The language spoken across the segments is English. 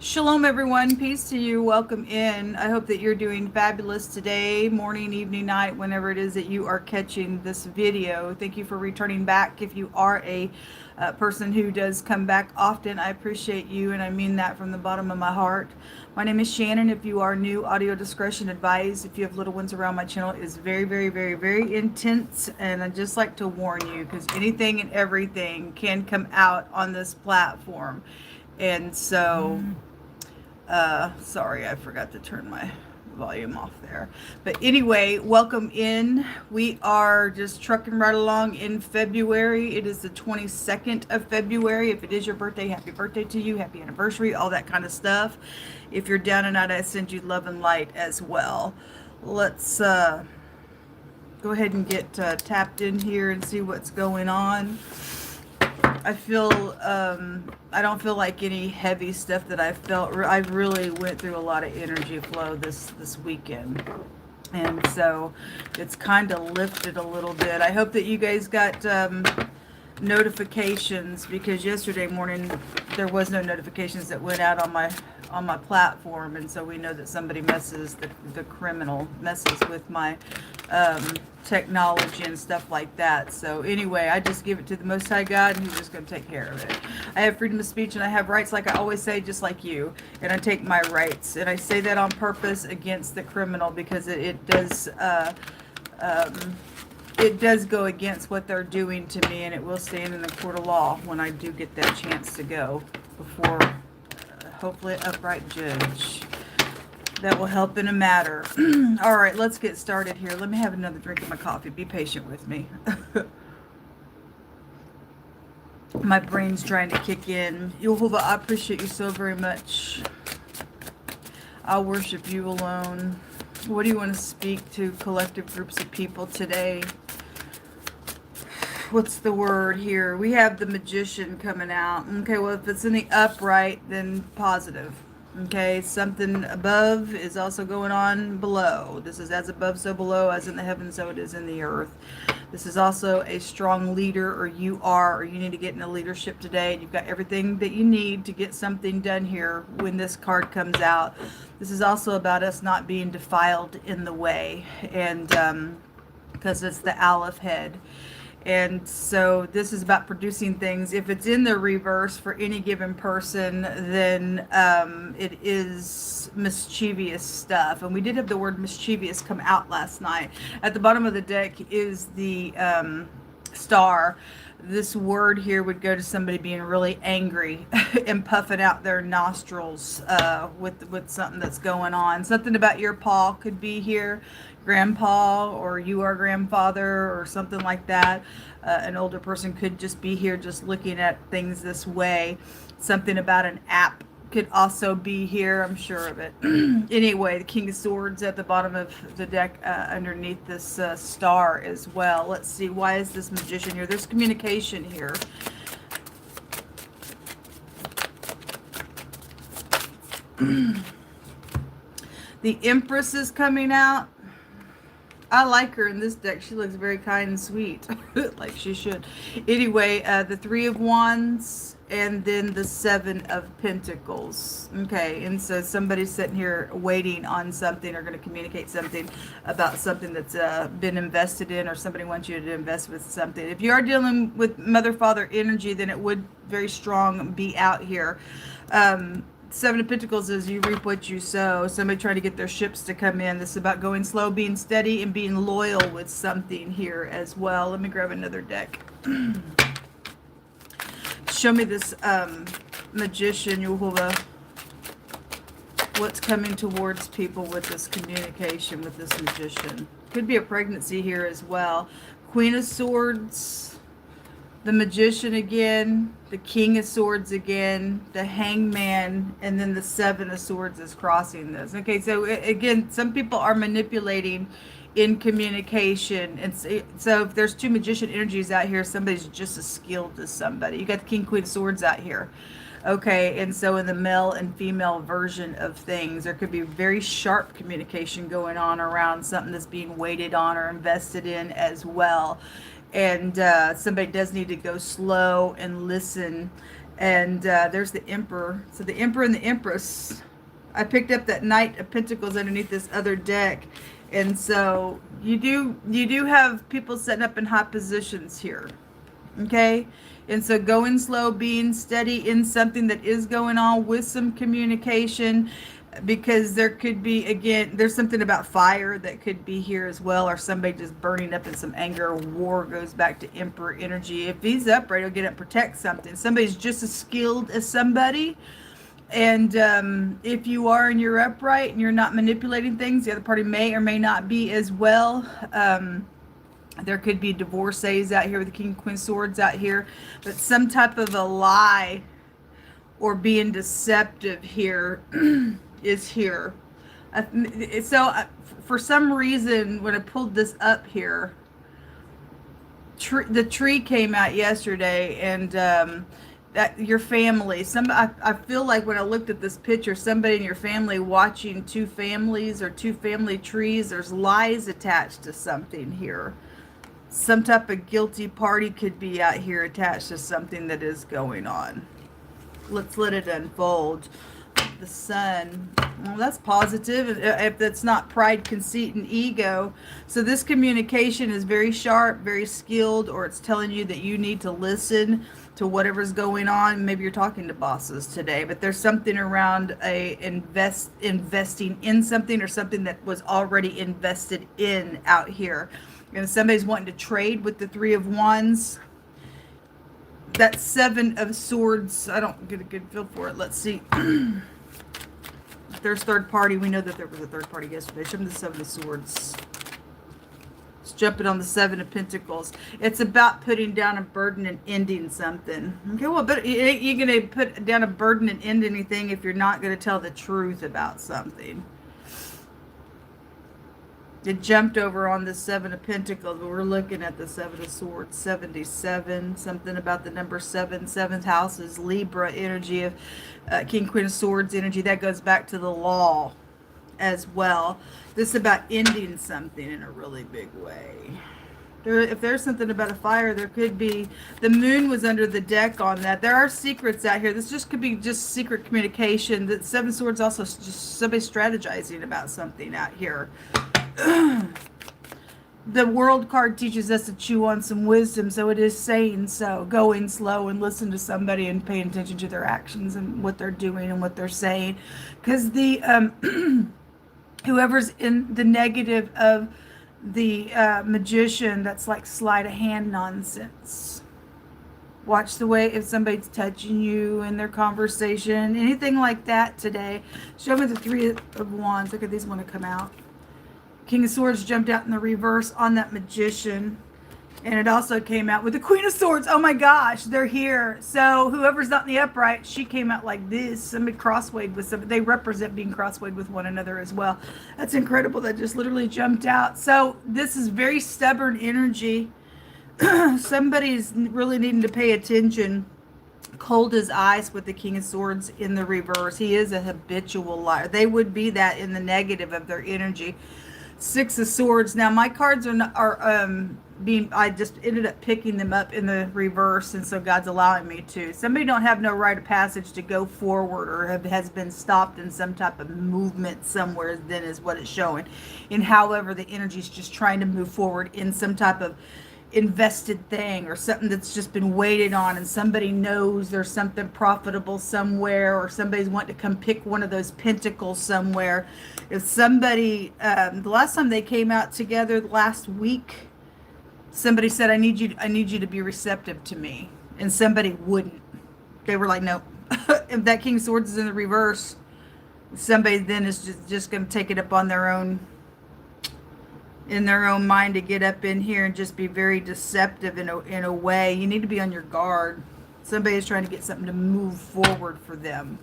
Shalom, everyone. Peace to you. Welcome in. I hope that you're doing fabulous today, morning, evening, night, whenever it is that you are catching this video. Thank you for returning back. If you are a person who does come back often, I appreciate you, and I mean that from the bottom of my heart. My name is Shannon. If you are new, audio discretion advised. If you have little ones around, my channel is very, very, very, very intense, and I just like to warn you because anything and everything can come out on this platform. And so sorry, I forgot to turn my volume off there. But anyway, welcome in. We are just trucking right along in February. It is the 22nd of February. If it is your birthday, happy birthday to you. Happy anniversary, all that kind of stuff. If you're down and out, I send you love and light as well. Let's go ahead and get tapped in here and see what's going on. I feel, I don't feel like any heavy stuff that I've felt. I really went through a lot of energy flow this weekend. And so it's kind of lifted a little bit. I hope that you guys got notifications, because yesterday morning there was no notifications that went out on my platform, and so we know that somebody the criminal messes with my technology and stuff like that. So anyway, I just give it to the Most High God, and He's just going to take care of it. I have freedom of speech, and I have rights, like I always say, just like you. And I take my rights, and I say that on purpose against the criminal, because it does go against what they're doing to me, and it will stand in the court of law when I do get that chance to go before hopefully an upright judge. That will help in a matter. All right, let's get started here. Let me have another drink of my coffee. Be patient with me. My brain's trying to kick in. Yehovah, I appreciate you so very much. I worship you alone. What do you want to speak to collective groups of people today? What's the word here? We have the Magician coming out. Okay, well, if it's in the upright, then positive. Okay, something above is also going on below. This is as above, so below, as in the heavens, so it is in the earth. This is also a strong leader, or you need to get into leadership today. You've got everything that you need to get something done here when this card comes out. This is also about us not being defiled in the way, and because it's the Aleph head. And so this is about producing things. If it's in the reverse for any given person, then it is mischievous stuff. And we did have the word mischievous come out last night. At the bottom of the deck is the star. This word here would go to somebody being really angry and puffing out their nostrils with something that's going on. Something about your paw could be here, grandpa, or you are grandfather, or something like that. An older person could just be here just looking at things this way. Something about an app could also be here, I'm sure of it. Anyway, the King of Swords at the bottom of the deck underneath this star as well. Let's see, why is this Magician here? There's communication here. The Empress is coming out. I like her in this deck. She looks very kind and sweet, like she should. Anyway, the Three of Wands, and then the Seven of Pentacles. Okay, and so somebody's sitting here waiting on something, or going to communicate something about something that's been invested in, or somebody wants you to invest with something. If you are dealing with mother-father energy, then it would very strong be out here. Seven of Pentacles is you reap what you sow. Somebody trying to get their ships to come in. This is about going slow, being steady, and being loyal with something here as well. Let me grab another deck. Show me this Magician, Yehovah. What's coming towards people with this communication with this Magician? Could be a pregnancy here as well. Queen of Swords. The Magician again, the King of Swords again, the Hangman, and then the Seven of Swords is crossing this. Okay, so again, some people are manipulating in communication. And so if there's two Magician energies out here, somebody's just as skilled as somebody. You got the King, Queen of Swords out here. Okay, and so in the male and female version of things, there could be very sharp communication going on around something that's being waited on or invested in as well. And somebody does need to go slow and listen And there's the Emperor. So the Emperor and the Empress. I picked up that Knight of Pentacles underneath this other deck. And so you do have people setting up in hot positions here. Okay? And so going slow, being steady in something that is going on with some communication, because there could be, again, there's something about fire that could be here as well, or somebody just burning up in some anger. War goes back to Emperor energy. If he's upright, he'll get up and protect something. Somebody's just as skilled as somebody. And if you are and you're upright and you're not manipulating things, the other party may or may not be as well. There could be divorcees out here with the King Queen Swords out here, but some type of a lie or being deceptive here is here. So for some reason, when I pulled this up here, the tree came out yesterday, and that your family, I feel like when I looked at this picture, somebody in your family watching two families or two family trees. There's lies attached to something here. Some type of guilty party could be out here attached to something that is going on. Let's let it unfold. The Sun. Well, that's positive. If that's not pride, conceit, and ego. So this communication is very sharp, very skilled, or it's telling you that you need to listen to whatever's going on. Maybe you're talking to bosses today, but there's something around investing in something, or something that was already invested in out here. And somebody's wanting to trade with the Three of Wands. That Seven of Swords, I don't get a good feel for it. Let's see. There's third party. We know that there was a third party yesterday. Show me the Seven of Swords. Let's jump it on the Seven of Pentacles. It's about putting down a burden and ending something. Okay, well, but you're going to put down a burden and end anything if you're not going to tell the truth about something. It jumped over on the Seven of Pentacles, but we're looking at the Seven of Swords, 77, something about the number 7. Seventh house is Libra energy of King, Queen of Swords energy. That goes back to the law as well. This is about ending something in a really big way. If there's something about a fire, there could be. The moon was under the deck on that. There are secrets out here. This just could be just secret communication. The Seven of Swords also just somebody strategizing about something out here. The World card teaches us to chew on some wisdom, so it is saying so. Going slow and listen to somebody and paying attention to their actions and what they're doing and what they're saying. Because the whoever's in the negative of the magician, that's like sleight of hand nonsense. Watch the way if somebody's touching you in their conversation, anything like that today. Show me the Three of Wands. Look at these want to come out. King of Swords jumped out in the reverse on that magician. And it also came out with the Queen of Swords. Oh my gosh, they're here. So whoever's not in the upright, she came out like this. Somebody crosswayed with somebody. They represent being crosswayed with one another as well. That's incredible. That just literally jumped out. So this is very stubborn energy. Somebody's really needing to pay attention. Cold as ice with the King of Swords in the reverse. He is a habitual liar. They would be that in the negative of their energy. Six of Swords. Now my cards I just ended up picking them up in the reverse, and so God's allowing me to. Somebody don't have no rite of passage to go forward, or has been stopped in some type of movement somewhere, then is what it's showing. And however, the energy is just trying to move forward in some type of invested thing, or something that's just been waited on, and somebody knows there's something profitable somewhere, or somebody's wanting to come pick one of those pentacles somewhere. If somebody the last time they came out together last week, somebody said, I need you to be receptive to me, and somebody wouldn't. They were like, no. If that King of Swords is in the reverse, somebody then is just going to take it up on their own, in their own mind, to get up in here and just be very deceptive in a way. You need to be on your guard. Somebody is trying to get something to move forward for them.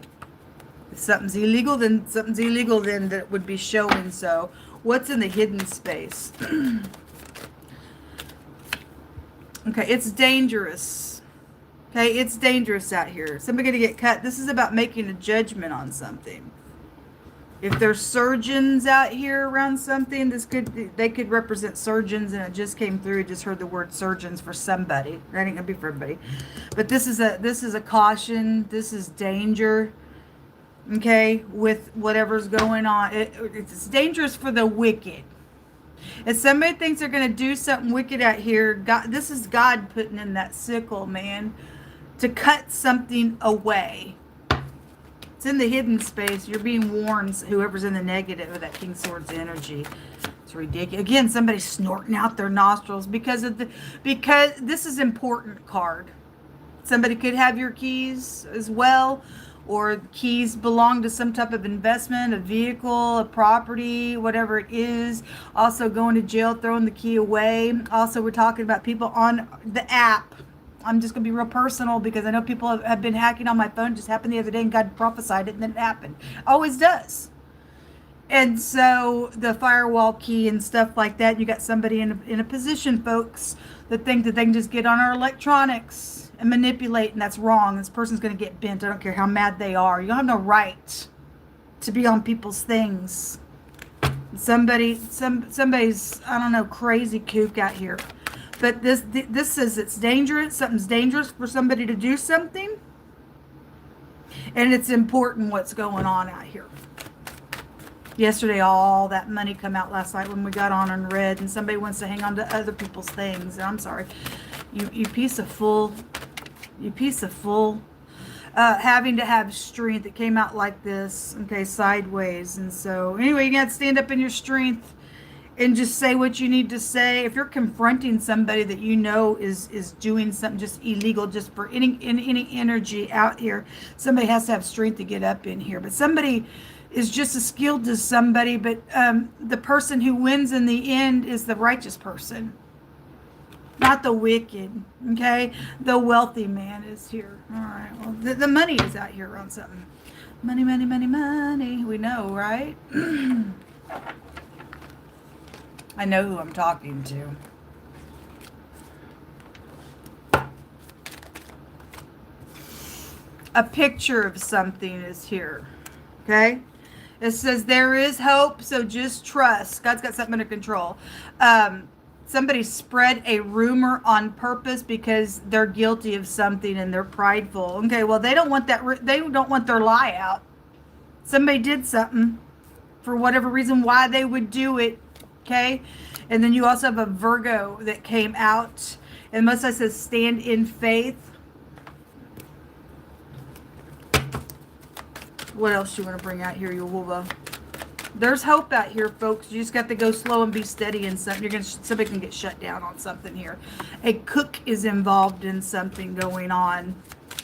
If something's illegal, then something's illegal, then that would be showing. So what's in the hidden space? Okay, it's dangerous. Okay, it's dangerous out here. Somebody gonna get cut. This is about making a judgment on something. If there's surgeons out here around something, they could represent surgeons, and it just came through. Just heard the word surgeons for somebody. That ain't gonna be for everybody. But this is a caution. This is danger. Okay, with whatever's going on, it's dangerous for the wicked. If somebody thinks they're gonna do something wicked out here, God, this is God putting in that sickle, man, to cut something away. It's in the hidden space. You're being warned, whoever's in the negative of that King Swords energy. It's ridiculous. Again, somebody's snorting out their nostrils because this is important card. Somebody could have your keys as well, or keys belong to some type of investment, a vehicle, a property, whatever it is. Also going to jail, throwing the key away. Also, we're talking about people on the app. I'm just going to be real personal because I know people have been hacking on my phone. It just happened the other day and God prophesied it and then it happened. Always does. And so the firewall key and stuff like that, you got somebody in a position, folks, that think that they can just get on our electronics and manipulate, and that's wrong. This person's going to get bent. I don't care how mad they are. You don't have no right to be on people's things. Somebody's, I don't know, crazy kook out here. But this says it's dangerous. Something's dangerous for somebody to do something. And it's important what's going on out here. Yesterday, all that money come out last night when we got on and read. And somebody wants to hang on to other people's things. And I'm sorry. You piece of fool. You piece of fool. Having to have strength. It came out like this. Okay, sideways. And so, anyway, you got to stand up in your strength. And just say what you need to say. If you're confronting somebody that you know is doing something just illegal, just for any energy out here, somebody has to have strength to get up in here. But somebody is just as skilled as somebody, but the person who wins in the end is the righteous person, not the wicked. Okay, the wealthy man is here. All right. Well, the money is out here on something. Money, money, money, money. We know, right? I know who I'm talking to. A picture of something is here. Okay? It says there is hope, so just trust. God's got something under control. Somebody spread a rumor on purpose because they're guilty of something and they're prideful. Okay, well, they don't want that. They don't want their lie out. Somebody did something for whatever reason why they would do it. Okay, and then you also have a Virgo that came out, and most of it says stand in faith. What else do you want to bring out here, you Wolva? There's hope out here, folks. You just got to go slow and be steady in something. Somebody can get shut down on something here. A cook is involved in something going on,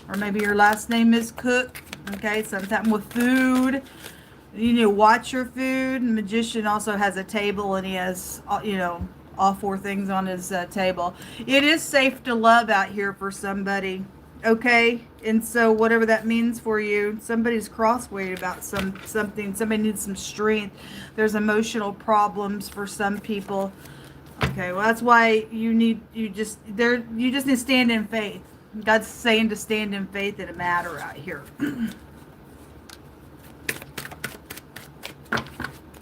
or maybe your last name is Cook. Okay, something with food. You need to watch your food. The magician also has a table, and he has, all four things on his table. It is safe to love out here for somebody, okay? And so whatever that means for you, somebody's crosswayed about something. Somebody needs some strength. There's emotional problems for some people. Okay, well, that's why you just need to stand in faith. God's saying to stand in faith in a matter out here.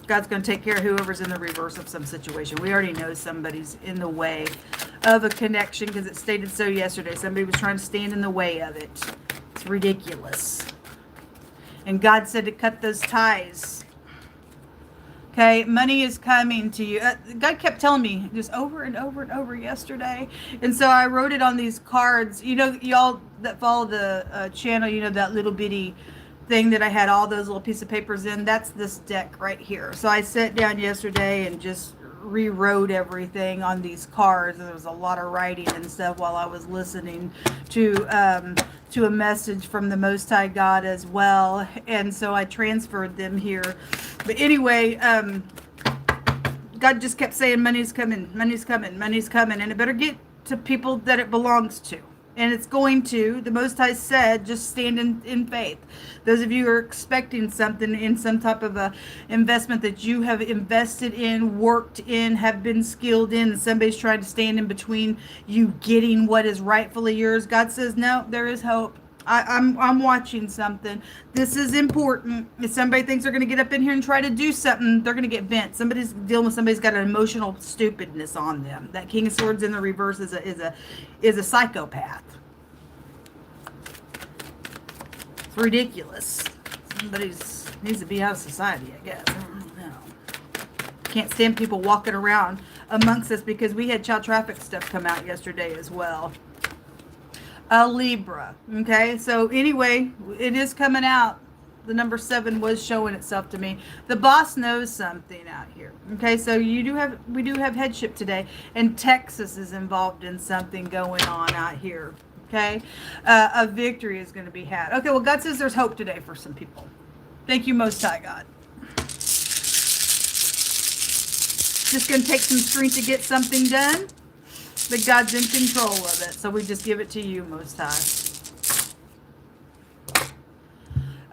God's going to take care of whoever's in the reverse of some situation. We already know somebody's in the way of a connection because it stated so yesterday. Somebody was trying to stand in the way of it. It's ridiculous. And God said to cut those ties. Okay, money is coming to you. God kept telling me just over and over and over yesterday. And so I wrote it on these cards. You know, y'all that follow the channel, you know that little bitty thing that I had all those little pieces of papers in. That's this deck right here. So I sat down yesterday and just rewrote everything on these cards. There was a lot of writing and stuff while I was listening to a message from the Most High God as well. And so I transferred them here. But anyway, God just kept saying money's coming, money's coming, money's coming, and it better get to people that it belongs to. And it's going to. The Most High said, just stand in faith. Those of you who are expecting something in some type of a investment that you have invested in, worked in, have been skilled in, and somebody's trying to stand in between you getting what is rightfully yours. God says, no, there is hope. I'm watching something. This is important. If somebody thinks they're going to get up in here and try to do something, they're going to get bent. Somebody's dealing with somebody's got an emotional stupidness on them. That King of Swords in the reverse is a psychopath. It's ridiculous. Somebody's needs to be out of society, I guess. I don't know. Can't stand people walking around amongst us because we had child traffic stuff come out yesterday as well. A Libra. Okay, so anyway, it is coming out. The number 7 was showing itself to me. The boss knows something out here. Okay, so we do have headship today, and Texas is involved in something going on out here. Okay, a victory is going to be had. Okay, well, God says there's hope today for some people. Thank you, Most High God. Just going to take some strength to get something done. But God's in control of it, so we just give it to you, Most High.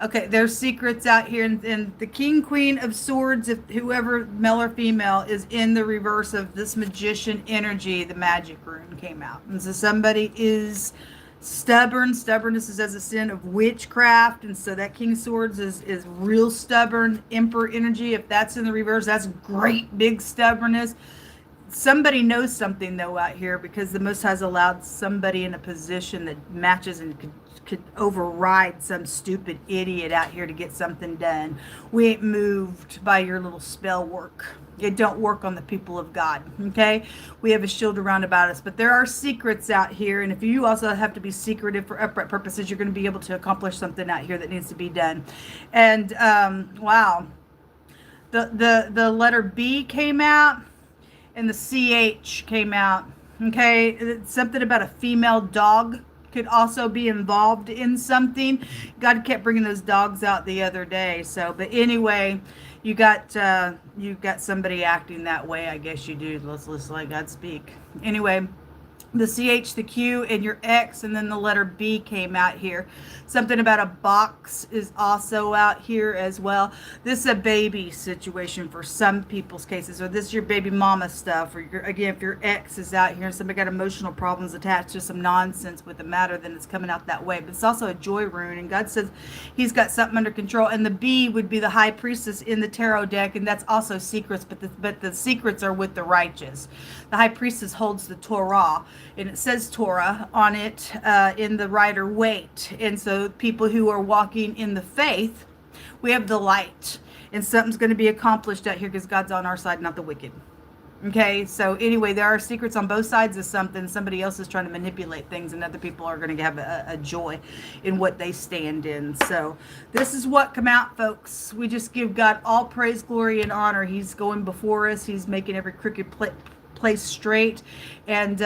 Okay, there's secrets out here, and the King, Queen of Swords, if whoever, male or female, is in the reverse of this magician energy, the magic rune came out. And so somebody is stubborn. Stubbornness is as a sin of witchcraft, and so that King of Swords is real stubborn. Emperor energy, if that's in the reverse, that's great big stubbornness. Somebody knows something, though, out here, because the Most High has allowed somebody in a position that matches and could override some stupid idiot out here to get something done. We ain't moved by your little spell work. It don't work on the people of God, okay? We have a shield around about us, but there are secrets out here, and if you also have to be secretive for upright purposes, you're going to be able to accomplish something out here that needs to be done. And, wow. The letter B came out. And the CH came out. Okay, it's something about a female dog could also be involved in something. God kept bringing those dogs out the other day. So, but anyway, you got somebody acting that way. I guess you do. Let's let God speak. Anyway, the CH, the Q, and your X, and then the letter B came out here. Something about a box is also out here as well. This is a baby situation for some people's cases, or this is your baby mama stuff, or again, if your X is out here and somebody got emotional problems attached to some nonsense with the matter, then it's coming out that way. But it's also a joy rune, and God says he's got something under control. And the B would be the high priestess in the tarot deck, and that's also secrets, but the secrets are with the righteous. The high priestess holds the Torah, and it says Torah on it in the Rider Waite. And so people who are walking in the faith, we have the light, and something's going to be accomplished out here because God's on our side, not the wicked. Okay, so anyway, there are secrets on both sides of something. Somebody else is trying to manipulate things, and other people are going to have a joy in what they stand in. So this is what come out, folks. We just give God all praise, glory, and honor. He's going before us. He's making every crooked place straight, and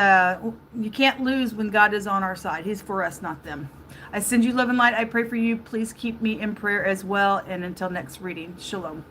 you can't lose when God is on our side. He's for us, not them. I send you love and light. I pray for you. Please keep me in prayer as well, and until next reading, shalom.